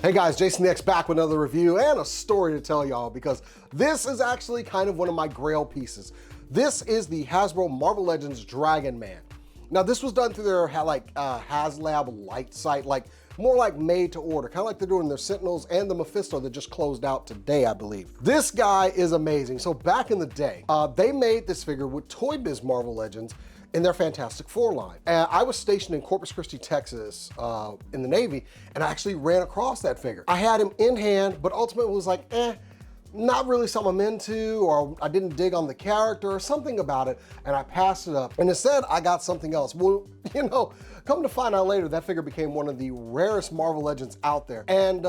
Hey guys, Jason the X back with another review and a story to tell y'all, because this is actually kind of one of my grail pieces. This is the Hasbro Marvel Legends Dragon Man. Now this was done through their HasLab light site, like more like made to order, kind of like they're doing their Sentinels and the Mephisto that just closed out today, I believe. This guy is amazing. So back in the day, they made this figure with Toy Biz Marvel Legends in their Fantastic Four line. And I was stationed in Corpus Christi, Texas, in the Navy, and I actually ran across that figure. I had him in hand, but ultimately was like, not really something I'm into, or I didn't dig on the character or something about it, and I passed it up. And instead, I got something else. Well, you know, come to find out later, that figure became one of the rarest Marvel Legends out there, and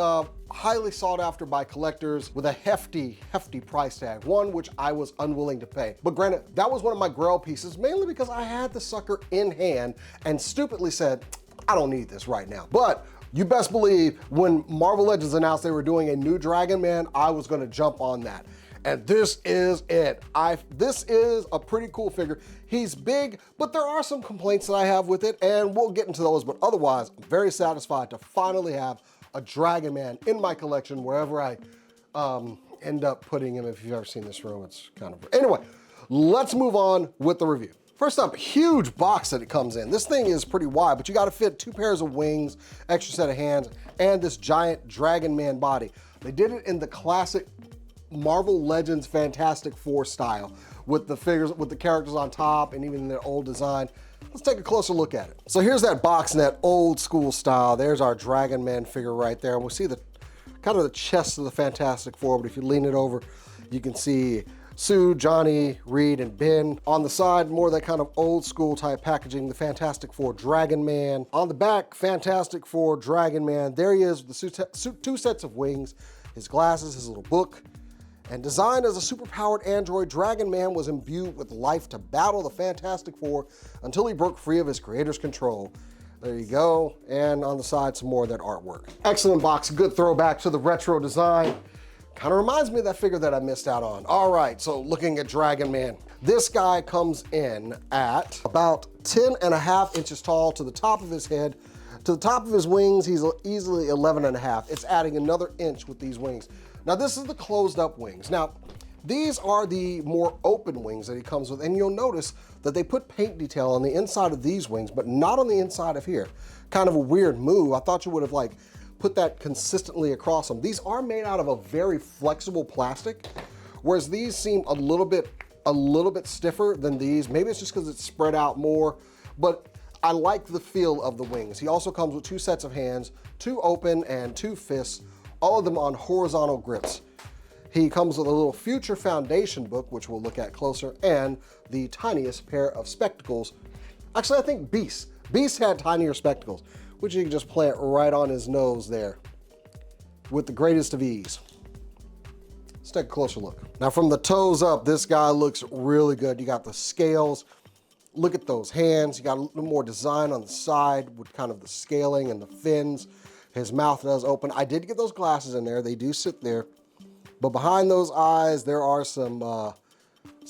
highly sought after by collectors with a hefty price tag, one which I was unwilling to pay. But granted, that was one of my grail pieces, mainly because I had the sucker in hand and stupidly said, I don't need this right now. But you best believe when Marvel Legends announced they were doing a new Dragon Man, I was gonna jump on that. And this is it. This is a pretty cool figure. He's big, but there are some complaints that I have with it, and we'll get into those, but otherwise, I'm very satisfied to finally have a Dragon Man in my collection wherever I end up putting him. If you've ever seen this room, it's kind of... Anyway, let's move on with the review. First up, huge box that it comes in. This thing is pretty wide, but you gotta fit 2 pairs of wings, extra set of hands, and this giant Dragon Man body. They did it in the classic Marvel Legends Fantastic Four style, with the figures, with the characters on top, and even their old design. Let's take a closer look at it. So here's that box in that old school style. There's our Dragon Man figure right there. And we'll see the kind of the chest of the Fantastic Four, but if you lean it over, you can see Sue, Johnny, Reed, and Ben. On the side, more that kind of old school type packaging, the Fantastic Four Dragon Man. On the back, Fantastic Four Dragon Man. There he is with the 2 sets of wings, his glasses, his little book. And designed as a superpowered android, Dragon Man was imbued with life to battle the Fantastic Four until he broke free of his creator's control. There you go. And on the side, some more of that artwork. Excellent box, good throwback to the retro design. Kind of reminds me of that figure that I missed out on. All right, so looking at Dragon Man. This guy comes in at about 10.5 inches tall to the top of his head. To the top of his wings, he's easily 11.5. It's adding another inch with these wings. Now this is the closed up wings. Now, these are the more open wings that he comes with, and you'll notice that they put paint detail on the inside of these wings, but not on the inside of here. Kind of a weird move. I thought you would have put that consistently across them. These are made out of a very flexible plastic, whereas these seem a little bit stiffer than these. Maybe it's just because it's spread out more, but I like the feel of the wings. He also comes with 2 sets of hands, 2 open and 2 fists, all of them on horizontal grips. He comes with a little Future Foundation book, which we'll look at closer, and the tiniest pair of spectacles. Actually, I think Beast had tinier spectacles, which you can just plant right on his nose there with the greatest of ease. Let's take a closer look. Now from the toes up, this guy looks really good. You got the scales. Look at those hands. You got a little more design on the side with kind of the scaling and the fins. His mouth does open. I did get those glasses in there. They do sit there. But behind those eyes, there are some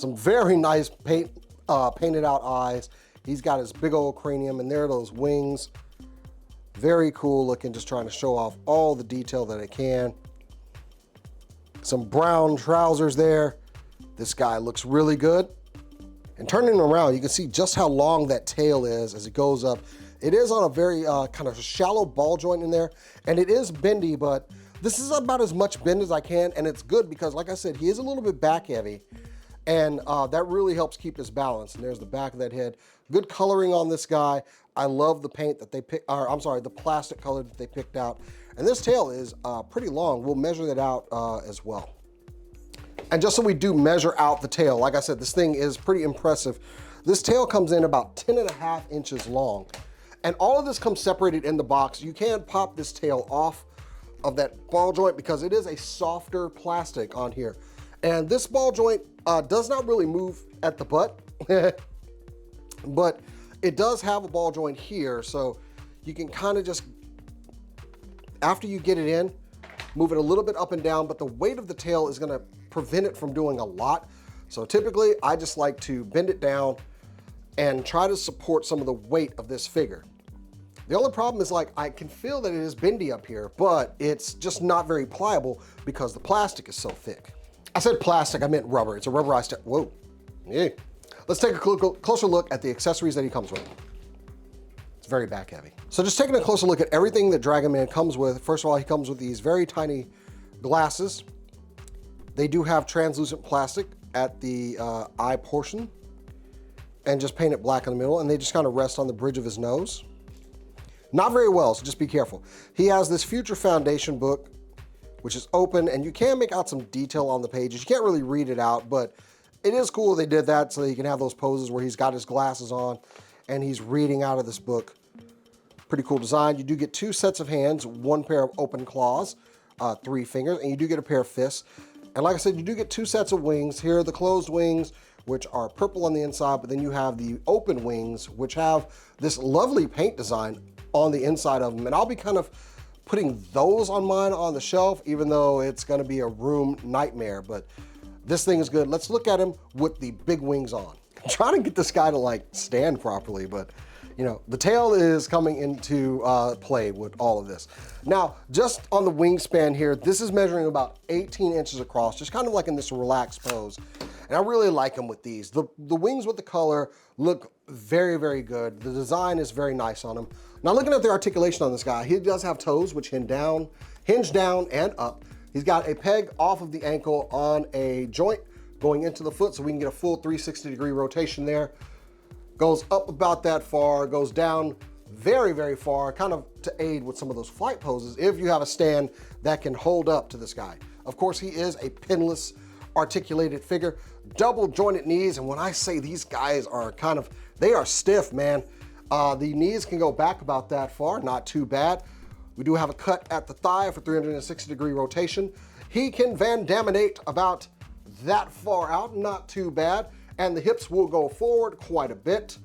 very nice painted out eyes. He's got his big old cranium, and there are those wings. Very cool looking, just trying to show off all the detail that it can. Some brown trousers there. This guy looks really good. And turning him around, you can see just how long that tail is as it goes up. It is on a very kind of shallow ball joint in there, and it is bendy, but this is about as much bend as I can, and it's good because, like I said, he is a little bit back heavy, and that really helps keep his balance. And there's the back of that head. Good coloring on this guy. I love the paint that they picked, or I'm sorry, the plastic color that they picked out. And this tail is pretty long. We'll measure that out as well. And just so we do measure out the tail, like I said, this thing is pretty impressive. This tail comes in about 10.5 inches long. And all of this comes separated in the box. You can pop this tail off of that ball joint because it is a softer plastic on here. And this ball joint does not really move at the butt, but it does have a ball joint here. So you can kind of just, after you get it in, move it a little bit up and down, but the weight of the tail is gonna prevent it from doing a lot. So typically I just like to bend it down and try to support some of the weight of this figure. The only problem is like, I can feel that it is bendy up here, but it's just not very pliable because the plastic is so thick. I said plastic, I meant rubber. It's a rubberized, whoa, yeah. Let's take a closer look at the accessories that he comes with. It's very back heavy. So just taking a closer look at everything that Dragon Man comes with. First of all, he comes with these very tiny glasses. They do have translucent plastic at the eye portion and just paint it black in the middle, and they just kind of rest on the bridge of his nose. Not very well, so just be careful. He has this Future Foundation book, which is open, and you can make out some detail on the pages. You can't really read it out, but it is cool they did that so that you can have those poses where he's got his glasses on and he's reading out of this book. Pretty cool design. You do get 2 sets of hands, 1 pair of open claws, 3 fingers, and you do get a pair of fists. And like I said, you do get 2 sets of wings. Here are the closed wings, which are purple on the inside, but then you have the open wings, which have this lovely paint design on the inside of them. And I'll be kind of putting those on mine on the shelf, even though it's gonna be a room nightmare, but this thing is good. Let's look at him with the big wings on. I'm trying to get this guy to like stand properly, but you know, the tail is coming into play with all of this. Now, just on the wingspan here, this is measuring about 18 inches across, just kind of like in this relaxed pose. And I really like him with these. The wings with the color look very, very good. The design is very nice on him. Now, looking at the articulation on this guy, he does have toes which hinge down and up. He's got a peg off of the ankle on a joint going into the foot, so we can get a full 360-degree rotation there. Goes up about that far, goes down very, very far, kind of to aid with some of those flight poses if you have a stand that can hold up to this guy. Of course, he is a pinless, articulated figure, double jointed knees, and when I say these guys are they are stiff, man. The knees can go back about that far, not too bad. We do have a cut at the thigh for 360-degree rotation. He can Van Daminate about that far out, not too bad. And the hips will go forward quite a bit.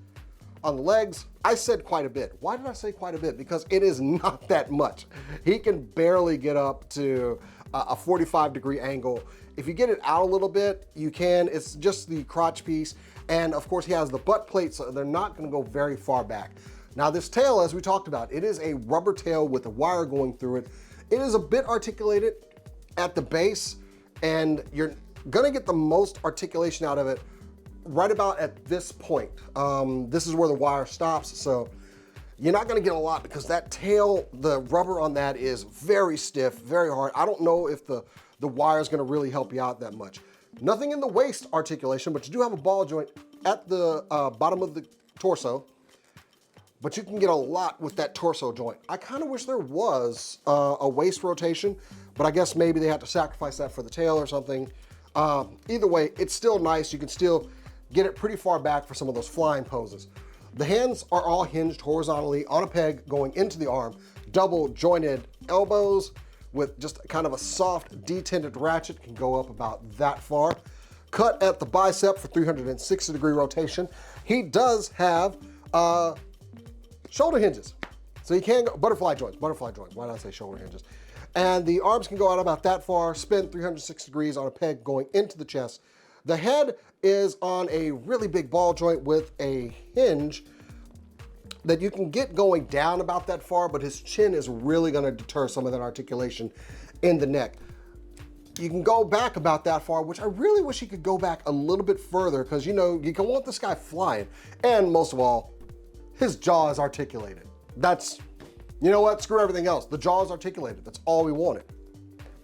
On the legs, I said quite a bit. Why did I say quite a bit? Because it is not that much. He can barely get up to a 45-degree angle. If you get it out a little bit, you can. It's just the crotch piece. And of course, he has the butt plate, so they're not gonna go very far back. Now this tail, as we talked about, it is a rubber tail with a wire going through it. It is a bit articulated at the base, and you're gonna get the most articulation out of it right about at this point. This is where the wire stops, so you're not gonna get a lot because that tail, the rubber on that is very stiff, very hard. I don't know if the wire is gonna really help you out that much. Nothing in the waist articulation, but you do have a ball joint at the bottom of the torso, but you can get a lot with that torso joint. I kind of wish there was a waist rotation, but I guess maybe they had to sacrifice that for the tail or something. Either way, it's still nice. You can still get it pretty far back for some of those flying poses. The hands are all hinged horizontally on a peg going into the arm, double jointed elbows with just kind of a soft detented ratchet, can go up about that far. Cut at the bicep for 360-degree rotation. He does have shoulder hinges. So you can go, butterfly joints, why did I say shoulder hinges? And the arms can go out about that far, spin 360 degrees on a peg going into the chest. The head is on a really big ball joint with a hinge that you can get going down about that far, but his chin is really gonna deter some of that articulation in the neck. You can go back about that far, which I really wish he could go back a little bit further, because you know, you can want this guy flying. And most of all, his jaw is articulated. That's, you know what, screw everything else. The jaw is articulated, that's all we wanted.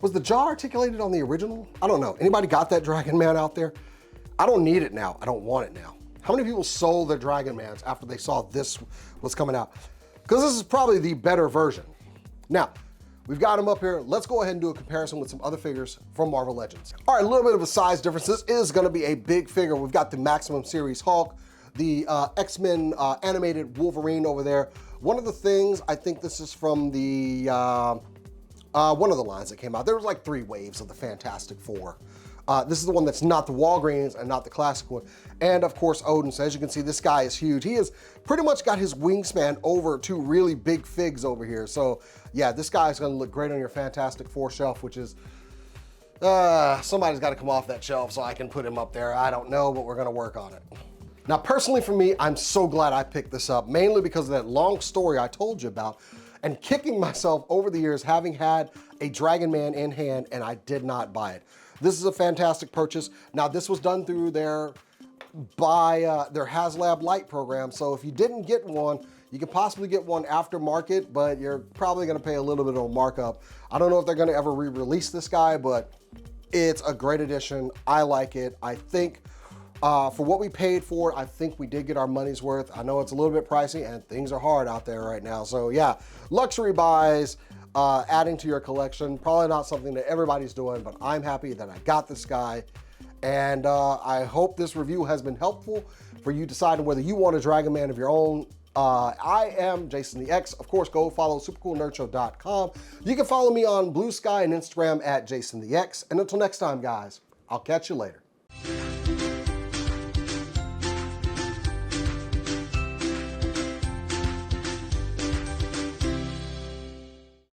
Was the jaw articulated on the original? I don't know. Anybody got that Dragon Man out there? I don't need it now. I don't want it now. How many people sold their Dragon Mans after they saw this was coming out? Because this is probably the better version. Now, we've got them up here. Let's go ahead and do a comparison with some other figures from Marvel Legends. All right, a little bit of a size difference. This is gonna be a big figure. We've got the Maximum Series Hulk, the X-Men animated Wolverine over there. One of the things, I think this is from the, one of the lines that came out. There was like 3 waves of the Fantastic Four. This is the one that's not the Walgreens and not the classic one. And of course, Odin. So as you can see, this guy is huge. He has pretty much got his wingspan over 2 really big figs over here. So yeah, this guy is gonna look great on your Fantastic Four shelf, which is, somebody's gotta come off that shelf so I can put him up there. I don't know, but we're gonna work on it. Now, personally for me, I'm so glad I picked this up, mainly because of that long story I told you about and kicking myself over the years having had a Dragon Man in hand and I did not buy it. This is a fantastic purchase. Now, this was done through their HasLab Lite program, so if you didn't get one, you could possibly get one aftermarket, but you're probably gonna pay a little bit of a markup. I don't know if they're gonna ever re-release this guy, but it's a great addition. I like it. I think for what we paid for it, I think we did get our money's worth. I know it's a little bit pricey and things are hard out there right now. So yeah, luxury buys, adding to your collection, probably not something that everybody's doing, but I'm happy that I got this guy. And I hope this review has been helpful for you deciding whether you want a Dragon Man of your own. I am Jason the X. Of course, go follow supercoolnerdshow.com. You can follow me on Blue Sky and Instagram at Jason the X. And until next time, guys, I'll catch you later.